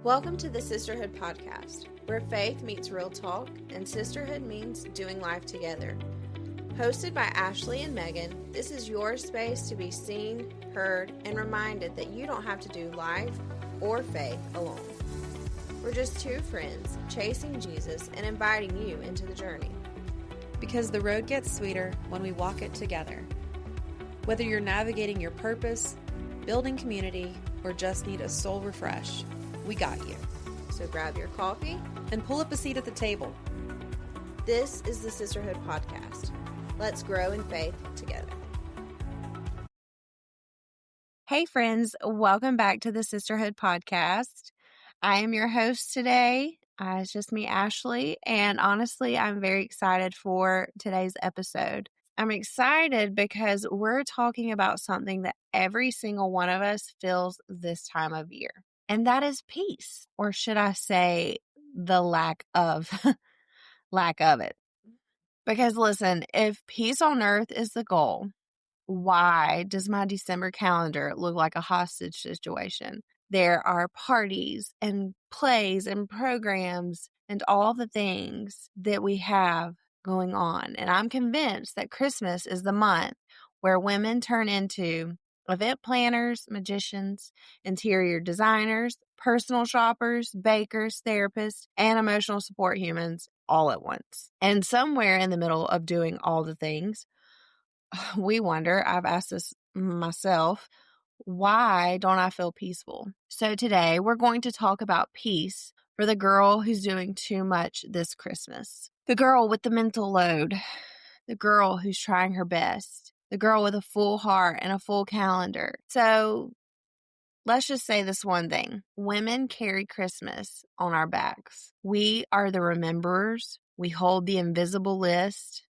Welcome to the Sisterhood Podcast, where faith meets real talk and sisterhood means doing life together. Hosted by Ashleigh and Megan, this is your space to be seen, heard, and reminded that you don't have to do life or faith alone. We're just two friends chasing Jesus and inviting you into the journey. Because the road gets sweeter when we walk it together. Whether you're navigating your purpose, building community, or just need a soul refresh, we got you. So grab your coffee and pull up a seat at the table. This is the Sisterhood Podcast. Let's grow in faith together. Hey friends, welcome back to the Sisterhood Podcast. I am your host today. It's just me, Ashleigh, and honestly, I'm very excited for today's episode. I'm excited because we're talking about something that every single one of us feels this time of year. And that is peace, or should I say the lack of it. Because listen, if peace on earth is the goal, why does my December calendar look like a hostage situation? There are parties and plays and programs and all the things that we have going on. And I'm convinced that Christmas is the month where women turn into event planners, magicians, interior designers, personal shoppers, bakers, therapists, and emotional support humans all at once. And somewhere in the middle of doing all the things, we wonder, I've asked this myself, why don't I feel peaceful? So today we're going to talk about peace for the girl who's doing too much this Christmas. The girl with the mental load. The girl who's trying her best. The girl with a full heart and a full calendar. So let's just say this one thing. Women carry Christmas on our backs. We are the rememberers. We hold the invisible list.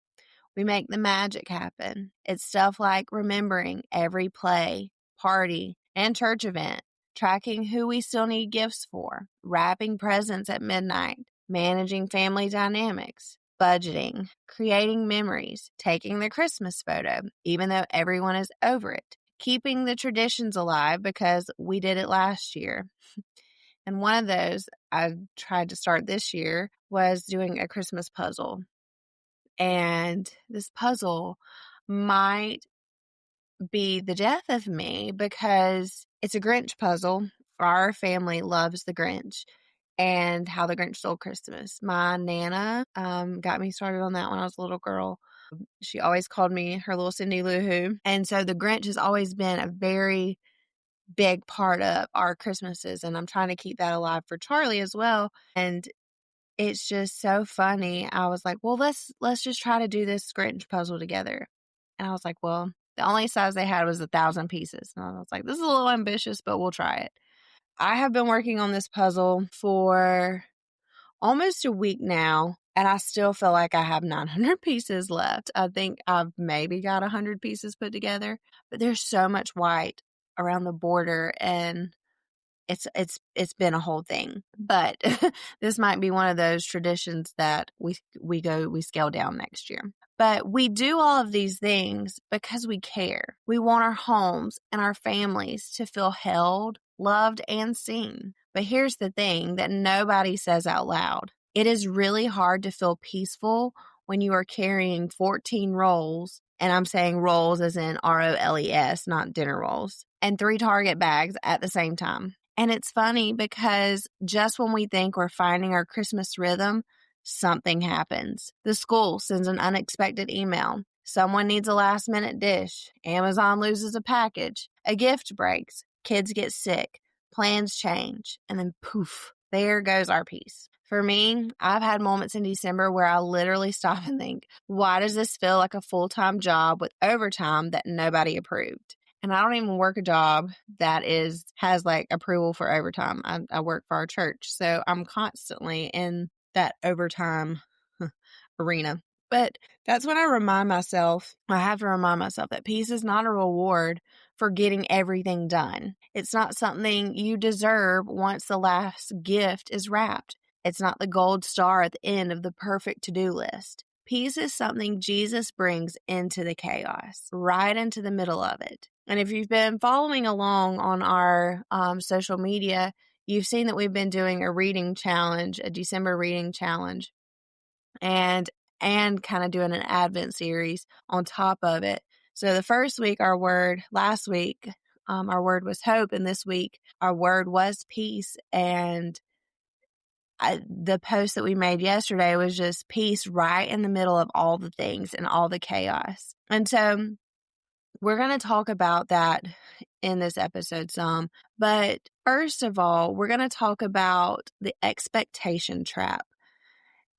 We make the magic happen. It's stuff like remembering every play, party, and church event, tracking who we still need gifts for, wrapping presents at midnight, managing family dynamics, budgeting, creating memories, taking the Christmas photo, even though everyone is over it, keeping the traditions alive because we did it last year. And one of those I tried to start this year was doing a Christmas puzzle. And this puzzle might be the death of me because it's a Grinch puzzle. Our family loves the Grinch and how the Grinch stole Christmas. My Nana got me started on that when I was a little girl. She always called me her little Cindy Lou Who. And so the Grinch has always been a very big part of our Christmases. And I'm trying to keep that alive for Charlie as well. And it's just so funny. I was like, well, let's just try to do this Grinch puzzle together. And I was like, well, the only size they had was 1,000 pieces. And I was like, this is a little ambitious, but we'll try it. I have been working on this puzzle for almost a week now, and I still feel like I have 900 pieces left. I think I've maybe got 100 pieces put together, but there's so much white around the border, and it's been a whole thing. But this might be one of those traditions that we scale down next year. But we do all of these things because we care. We want our homes and our families to feel held, loved, and seen. But here's the thing that nobody says out loud. It is really hard to feel peaceful when you are carrying 14 rolls, and I'm saying rolls as in ROLES, not dinner rolls, and 3 Target bags at the same time. And it's funny because just when we think we're finding our Christmas rhythm, something happens. The school sends an unexpected email. Someone needs a last-minute dish. Amazon loses a package. A gift breaks. Kids get sick. Plans change. And then poof, there goes our peace. For me, I've had moments in December where I literally stop and think, why does this feel like a full-time job with overtime that nobody approved? And I don't even work a job that has like approval for overtime. I work for our church. So I'm constantly in that overtime arena. But that's when I have to remind myself that peace is not a reward for getting everything done. It's not something you deserve once the last gift is wrapped. It's not the gold star at the end of the perfect to-do list. Peace is something Jesus brings into the chaos, right into the middle of it. And if you've been following along on our social media, you've seen that we've been doing a reading challenge, a December reading challenge, and kind of doing an Advent series on top of it. So the first week, last week, our word was hope. And this week, our word was peace. And the post that we made yesterday was just peace right in the middle of all the things and all the chaos. And so we're going to talk about that in this episode some. But first of all, we're going to talk about the expectation trap.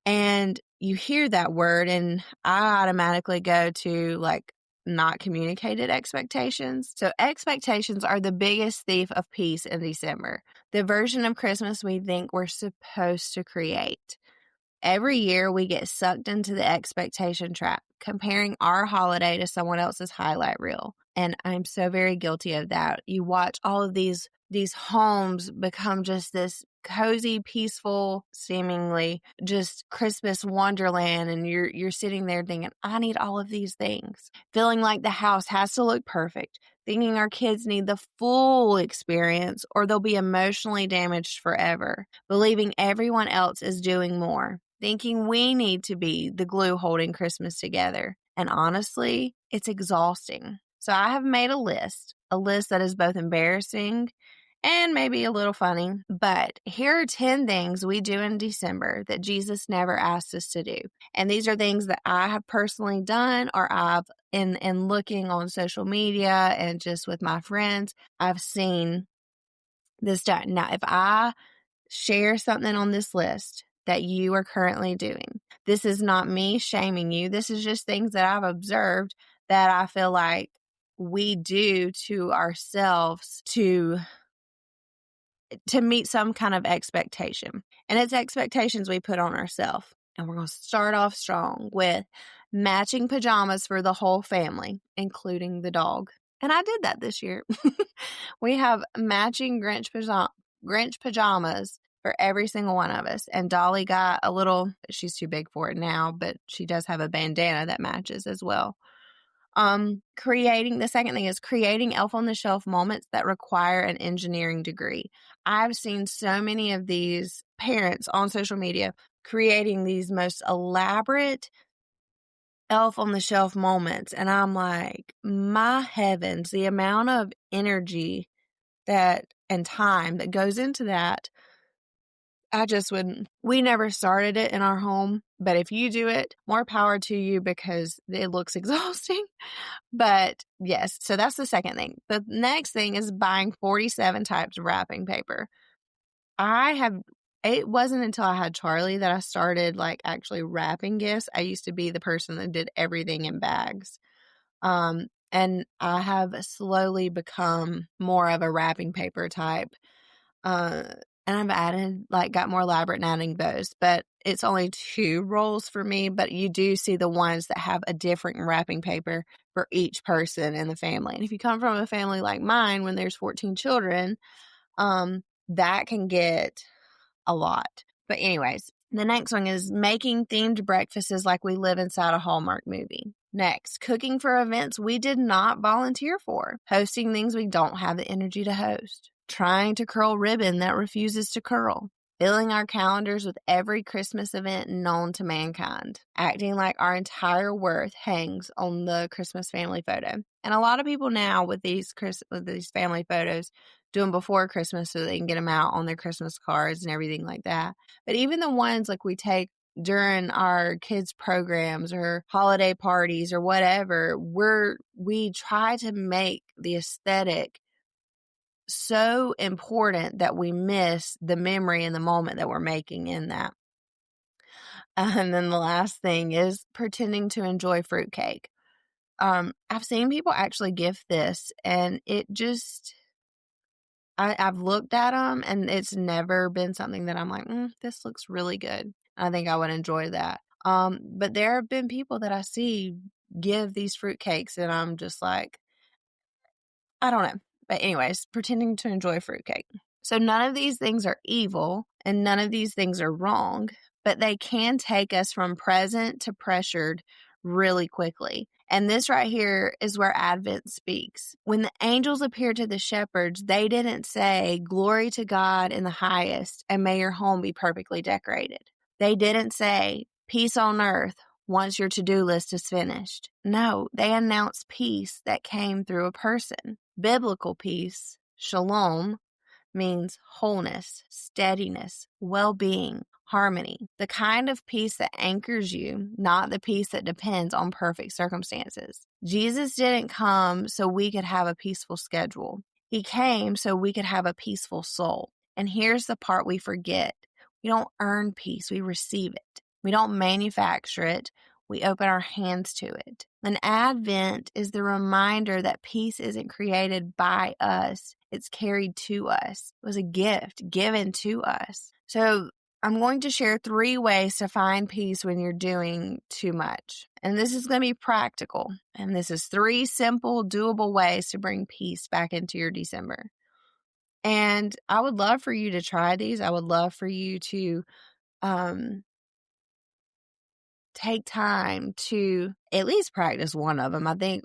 And you hear that word, and I automatically go to like not communicated expectations. So expectations are the biggest thief of peace in December. The version of Christmas we think we're supposed to create. Every year we get sucked into the expectation trap, comparing our holiday to someone else's highlight reel. And I'm so very guilty of that. You watch all of these homes become just this cozy, peaceful, seemingly just Christmas wonderland. And you're sitting there thinking, I need all of these things. Feeling like the house has to look perfect. Thinking our kids need the full experience or they'll be emotionally damaged forever. Believing everyone else is doing more. Thinking we need to be the glue holding Christmas together. And honestly, it's exhausting. So I have made a list that is both embarrassing and maybe a little funny. But here are 10 things we do in December that Jesus never asked us to do. And these are things that I have personally done, or I've in looking on social media and just with my friends, I've seen this done. Now, if I share something on this list that you are currently doing, this is not me shaming you. This is just things that I've observed that I feel like we do to ourselves to meet some kind of expectation. And it's expectations we put on ourselves. And we're going to start off strong with matching pajamas for the whole family, including the dog. And I did that this year. We have matching Grinch pajamas for every single one of us. And Dolly got a little, she's too big for it now, but she does have a bandana that matches as well. The second thing is creating elf on the shelf moments that require an engineering degree. I've seen so many of these parents on social media creating these most elaborate elf on the shelf moments. And I'm like, my heavens, the amount of energy and time that goes into that. I just wouldn't. We never started it in our home, but if you do it, more power to you because it looks exhausting. But yes, so that's the second thing. The next thing is buying 47 types of wrapping paper. It wasn't until I had Charlie that I started like actually wrapping gifts. I used to be the person that did everything in bags. And I have slowly become more of a wrapping paper type. And I've got more elaborate in adding bows, but it's only 2 rolls for me. But you do see the ones that have a different wrapping paper for each person in the family. And if you come from a family like mine, when there's 14 children, that can get a lot. But anyways, the next one is making themed breakfasts like we live inside a Hallmark movie. Next, cooking for events we did not volunteer for. Hosting things we don't have the energy to host. Trying to curl ribbon that refuses to curl. Filling our calendars with every Christmas event known to mankind. Acting like our entire worth hangs on the Christmas family photo. And a lot of people now with these family photos do them before Christmas so they can get them out on their Christmas cards and everything like that. But even the ones like we take during our kids' programs or holiday parties or whatever, we try to make the aesthetic so important that we miss the memory and the moment that we're making in that. And then the last thing is pretending to enjoy fruitcake. I've seen people actually gift this, and it just, I've looked at them, and it's never been something that I'm like, this looks really good. I think I would enjoy that. But there have been people that I see give these fruitcakes, and I'm just like, I don't know. But anyways, pretending to enjoy fruitcake. So none of these things are evil and none of these things are wrong, but they can take us from present to pressured really quickly. And this right here is where Advent speaks. When the angels appeared to the shepherds, they didn't say, "Glory to God in the highest, and may your home be perfectly decorated." They didn't say, "Peace on earth," once your to-do list is finished. No, they announced peace that came through a person. Biblical peace, shalom, means wholeness, steadiness, well-being, harmony, the kind of peace that anchors you, not the peace that depends on perfect circumstances. Jesus didn't come so we could have a peaceful schedule. He came so we could have a peaceful soul. And here's the part we forget. We don't earn peace, we receive it. We don't manufacture it, we open our hands to it. And Advent is the reminder that peace isn't created by us, it's carried to us. It was a gift given to us. So I'm going to share 3 ways to find peace when you're doing too much. And this is going to be practical. And this is 3 simple, doable ways to bring peace back into your December. And I would love for you to try these. I would love for you to take time to at least practice one of them. I think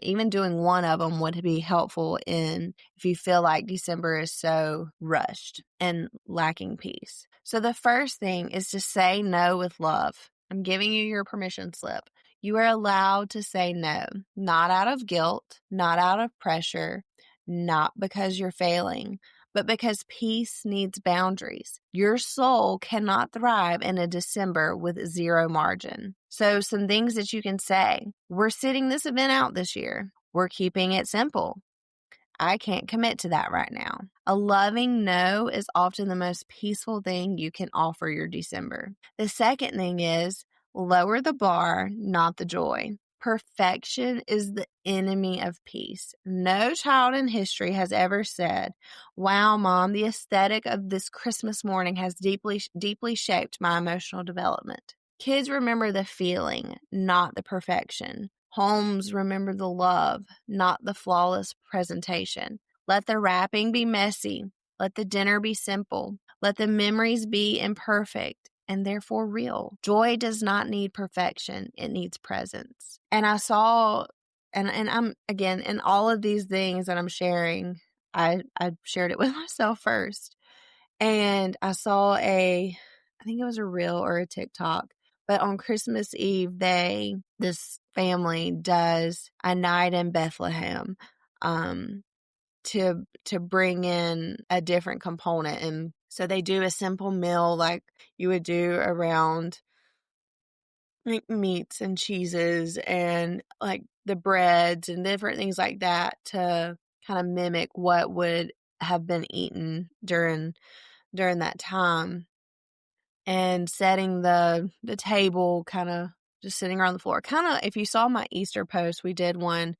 even doing one of them would be helpful if you feel like December is so rushed and lacking peace. So the first thing is to say no with love. I'm giving you your permission slip. You are allowed to say no, not out of guilt, not out of pressure, not because you're failing, but because peace needs boundaries. Your soul cannot thrive in a December with 0 margin. So some things that you can say: we're sitting this event out this year. We're keeping it simple. I can't commit to that right now. A loving no is often the most peaceful thing you can offer your December. The second thing is lower the bar, not the joy. Perfection is the enemy of peace. No child in history has ever said, "Wow, Mom, the aesthetic of this Christmas morning has deeply shaped my emotional development." Kids remember the feeling, not the perfection. Homes remember the love, not the flawless presentation. Let the wrapping be messy. Let the dinner be simple. Let the memories be imperfect and therefore real. Joy does not need perfection. It needs presence. And I saw, and I'm, again, in all of these things that I'm sharing, I shared it with myself first. And I saw I think it was a reel or a TikTok, but on Christmas Eve, this family does a night in Bethlehem, to bring in a different component. And so they do a simple meal like you would do around like meats and cheeses and like the breads and different things like that to kind of mimic what would have been eaten during that time. And setting the table, kind of just sitting around the floor. Kind of, if you saw my Easter post, we did one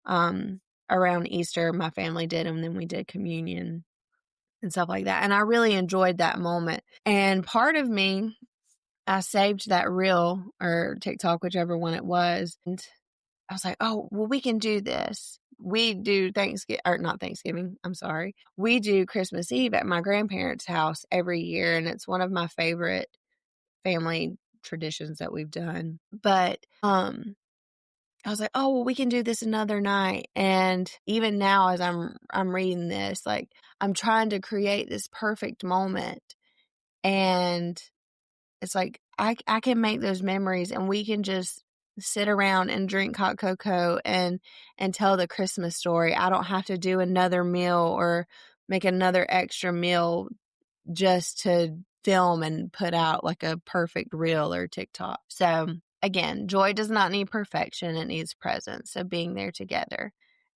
around Easter. My family did, and then we did communion and stuff like that. And I really enjoyed that moment. And part of me, I saved that reel or TikTok, whichever one it was. And I was like, oh, well, we can do this. We do We do Christmas Eve at my grandparents' house every year. And it's one of my favorite family traditions that we've done. But I was like, oh, well, we can do this another night. And even now, as I'm reading this, like I'm trying to create this perfect moment. And it's like I can make those memories, and we can just sit around and drink hot cocoa and tell the Christmas story. I don't have to do another meal or make another extra meal just to film and put out like a perfect reel or TikTok. So again, joy does not need perfection. It needs presence. So being there together.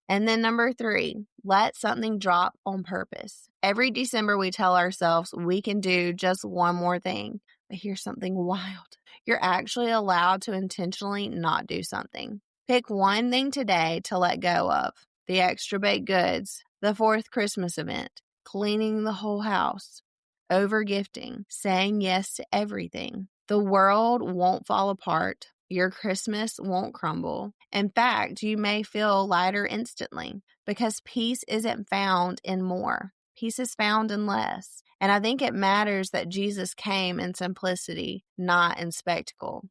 And then number 3, let something drop on purpose. Every December, we tell ourselves we can do just one more thing. But here's something wild. You're actually allowed to intentionally not do something. Pick one thing today to let go of. The extra baked goods, the 4th Christmas event, cleaning the whole house, over-gifting, saying yes to everything. The world won't fall apart. Your Christmas won't crumble. In fact, you may feel lighter instantly because peace isn't found in more. Peace is found in less. And I think it matters that Jesus came in simplicity, not in spectacle.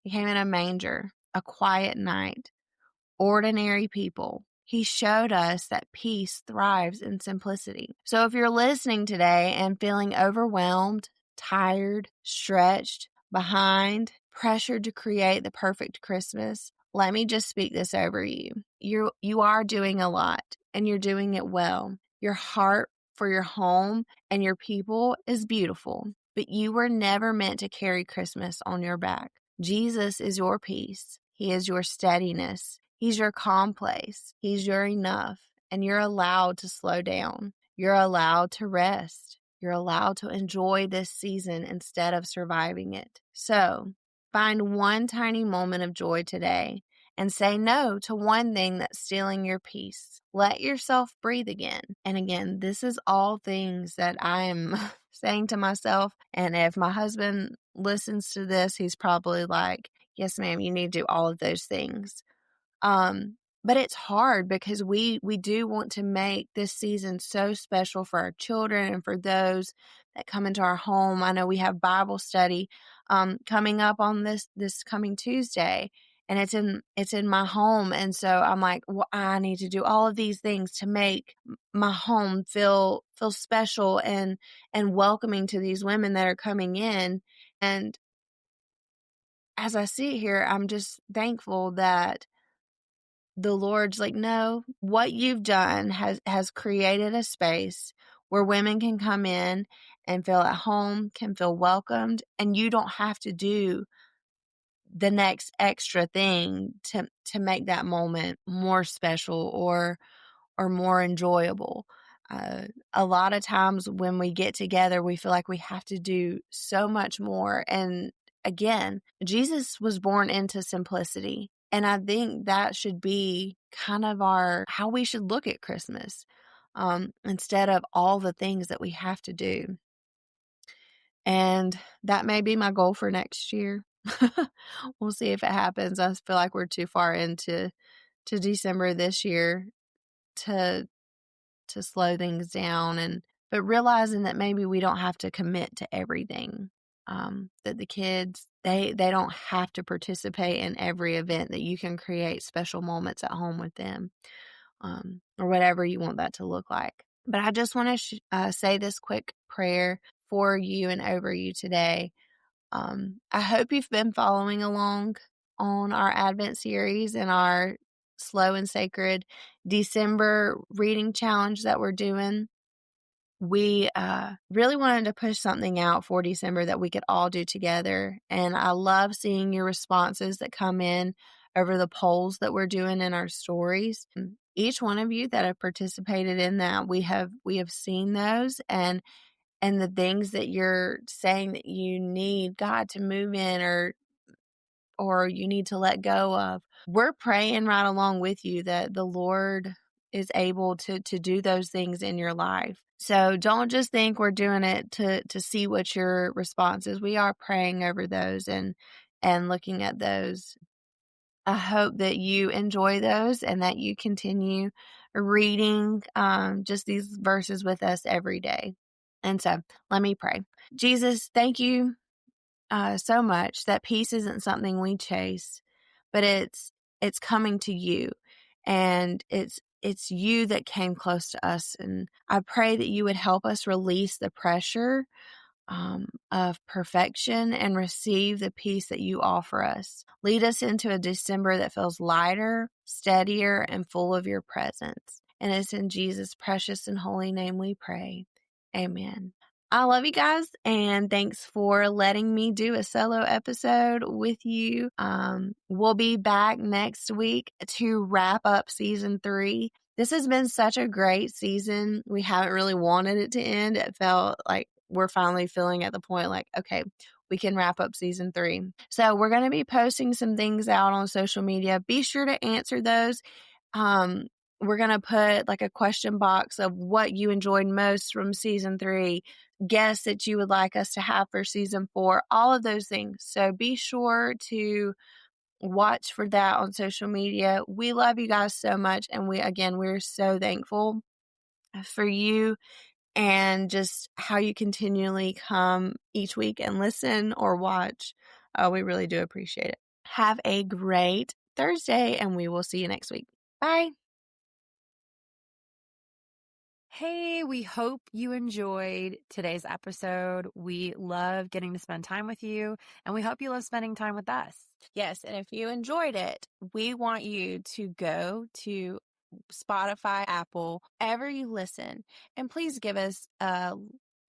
He came in a manger, a quiet night, ordinary people. He showed us that peace thrives in simplicity. So if you're listening today and feeling overwhelmed, tired, stretched, behind, pressured to create the perfect Christmas, let me just speak this over you. You are doing a lot, and you're doing it well. Your heart for your home and your people is beautiful, but you were never meant to carry Christmas on your back. Jesus is your peace. He is your steadiness. He's your calm place. He's your enough. And you're allowed to slow down. You're allowed to rest. You're allowed to enjoy this season instead of surviving it. So find one tiny moment of joy today and say no to one thing that's stealing your peace. Let yourself breathe again. And again, this is all things that I am saying to myself. And if my husband listens to this, he's probably like, yes, ma'am, you need to do all of those things. But it's hard because we do want to make this season so special for our children and for those that come into our home. I know we have Bible study coming up on this coming Tuesday, and it's in my home, and so I'm like, well, I need to do all of these things to make my home feel special and welcoming to these women that are coming in. And as I sit here, I'm just thankful that the Lord's like, no, what you've done has created a space where women can come in and feel at home, can feel welcomed, and you don't have to do the next extra thing to make that moment more special or more enjoyable. A lot of times when we get together, we feel like we have to do so much more. And again, Jesus was born into simplicity. And I think that should be kind of how we should look at Christmas, instead of all the things that we have to do. And that may be my goal for next year. We'll see if it happens. I feel like we're too far into December this year to slow things down, but realizing that maybe we don't have to commit to everything, that the kids, they don't have to participate in every event, that you can create special moments at home with them, or whatever you want that to look like. But I just want to say this quick prayer for you and over you today. I hope you've been following along on our Advent series and our Slow and Sacred December reading challenge that we're doing. We really wanted to push something out for December that we could all do together. And I love seeing your responses that come in over the polls that we're doing in our stories. Each one of you that have participated in that, we have seen those, and the things that you're saying that you need God to move in or you need to let go of. We're praying right along with you that the Lord is able to do those things in your life. So don't just think we're doing it to see what your response is. We are praying over those and looking at those. I hope that you enjoy those and that you continue reading just these verses with us every day. And so let me pray. Jesus, thank you so much that peace isn't something we chase, but it's coming to you, and it's you that came close to us. And I pray that you would help us release the pressure of perfection and receive the peace that you offer us. Lead us into a December that feels lighter, steadier, and full of your presence. And it's in Jesus' precious and holy name we pray. Amen. I love you guys, and thanks for letting me do a solo episode with you. We'll be back next week to wrap up season 3. This has been such a great season. We haven't really wanted it to end. It felt like we're finally feeling at the point like, okay, we can wrap up season 3. So we're going to be posting some things out on social media. Be sure to answer those. We're going to put like a question box of what you enjoyed most from season 3, guests that you would like us to have for season 4, all of those things. So be sure to watch for that on social media. We love you guys so much. And we're so thankful for you and just how you continually come each week and listen or watch. We really do appreciate it. Have a great Thursday, and we will see you next week. Bye. Hey, we hope you enjoyed today's episode. We love getting to spend time with you, and we hope you love spending time with us. Yes, and if you enjoyed it, we want you to go to Spotify, Apple, ever you listen, and please give us a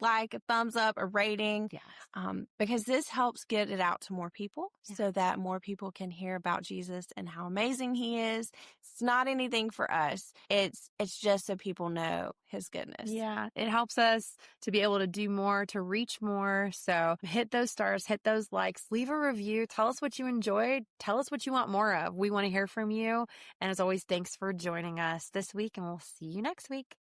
like, a thumbs up, a rating, Yes. because this helps get it out to more people so that more people can hear about Jesus and how amazing he is. It's not anything for us. It's just so people know his goodness. Yeah, it helps us to be able to do more, to reach more. So hit those stars, hit those likes, leave a review. Tell us what you enjoyed. Tell us what you want more of. We want to hear from you. And as always, thanks for joining us this week, and we'll see you next week.